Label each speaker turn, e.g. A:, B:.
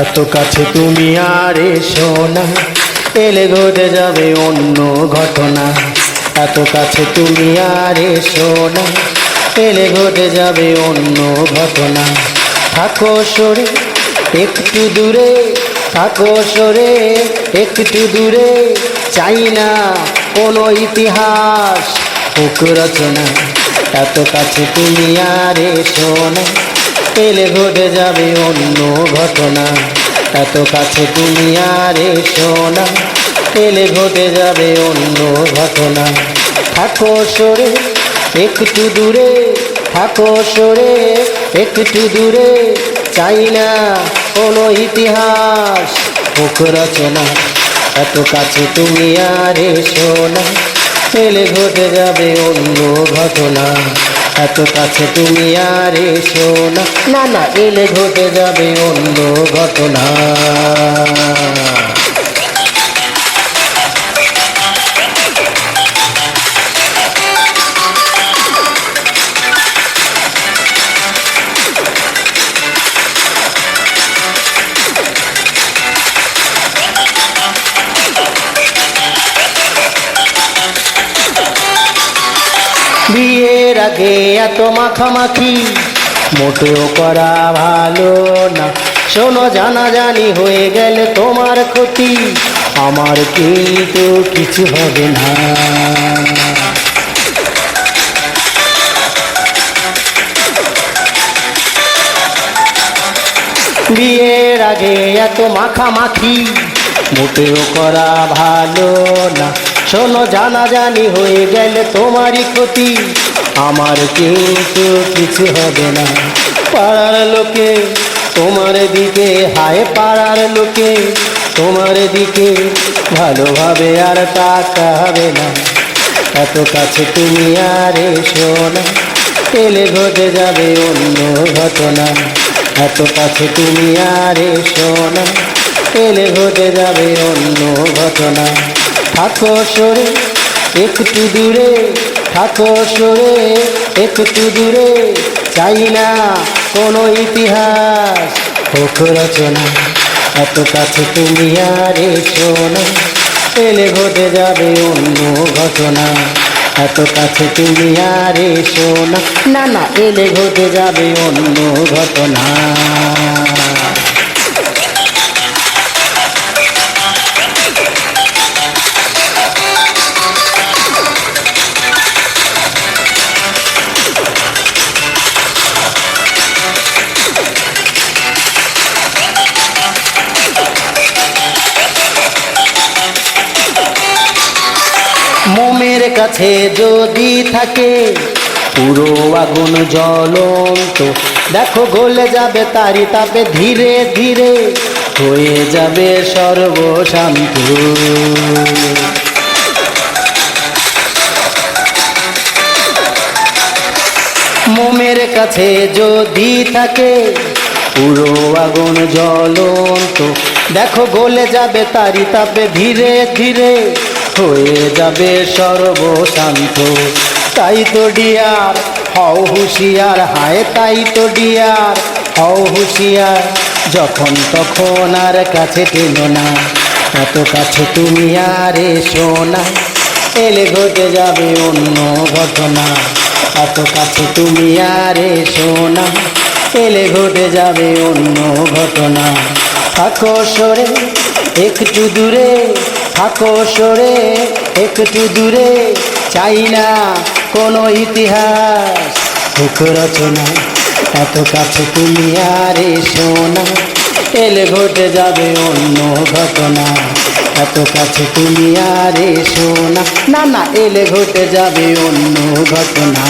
A: এত কাছে তুমি আর এসো না, এলে ঘটে যাবে অন্য ঘটনা। এত কাছে তুমি আর এসো না, এলে ঘটে যাবে অন্য ঘটনা। থাকো সরে একটু দূরে, থাকো সরে একটু দূরে, চাই না কোনো ইতিহাস হোক রচনা। এত কাছে তুমি আর এসো না, এলে ঘটে যাবে অন্য ঘটনা। এত কাছে তুমি আর এসো না, এলে ঘটে যাবে অন্য ঘটনা। থাকো সরে একটু দূরে, থাকো সরে একটু দূরে, চাই না কোনো ইতিহাস হোক রচনা। এত কাছে তুমি আর এসো না, এলে ঘটে যাবে অন্য ঘটনা। এত কাছে তুমি আর এসো না, না না, এলে ঘটে যাবে অন্য ঘটনা। বিয়ের আগে এত মাখামাখি মোটেও করা ভালো না। শোনো, জানাজানি হয়ে গেলে তোমার ক্ষতি, আমার কিন্তু কিছু হবে না। বিয়ের আগে এত মাখামাখি মোটেও করা ভালো না। শোনো, জানাজানি হয়ে গেলে তোমারই ক্ষতি, আমার কিন্তু কিছু হবে না। পাড়ার লোকে তোমার দিকে, হায় পাড়ার লোকে তোমার দিকে ভালোভাবে আর তাকাবে না। এত কাছে তুমি আর এসো না, এলে ঘটে যাবে অন্য ঘটনা। এত কাছে তুমি আর এসো না, এলে ঘটে যাবে অন্য ঘটনা। থাকো সরে একটু দূরে, থাকো সরে একটু দূরে, চাই না কোনো ইতিহাস হোক রচনা। এত কাছে তুমি আর এসো না, এলে ঘটে যাবে অন্য ঘটনা। এত কাছে তুমি আর এসো না, না না, এলে ঘটে যাবে অন্য ঘটনা। মোমের কাছে যদি থাকে পুরো আগুন জ্বলন্ত, দেখো গলে যাবে তারি তাপে, ধীরে ধীরে হয়ে যাবে সর্বশান্ত। মোমের কাছে যদি থাকে পুরো আগুন জ্বলন্ত, দেখো গলে যাবে তারি তাপে, ধীরে ধীরে হয়ে যাবে সর্বশান্ত। তাই তো ডিয়ার হও হুঁশিয়ার, হায় তাই তো ডিয়ার হও হুঁশিয়ার, যখন তখন আর কাছে টেনো না। এত কাছে তুমি আর এসো না, এলে ঘটে যাবে অন্য ঘটনা। এত কাছে তুমি আর এসো না, এলে ঘটে যাবে অন্য ঘটনা। থাকো সরে একটু দূরে, থাকো সরে একটু দূরে, চাই না কোনো ইতিহাস হোক রচনা। এত কাছে তুমি আর এসো না, এলে ঘটে যাবে অন্য ঘটনা। এত কাছে তুমি আর এসো না, না না, এলে ঘটে যাবে অন্য ঘটনা।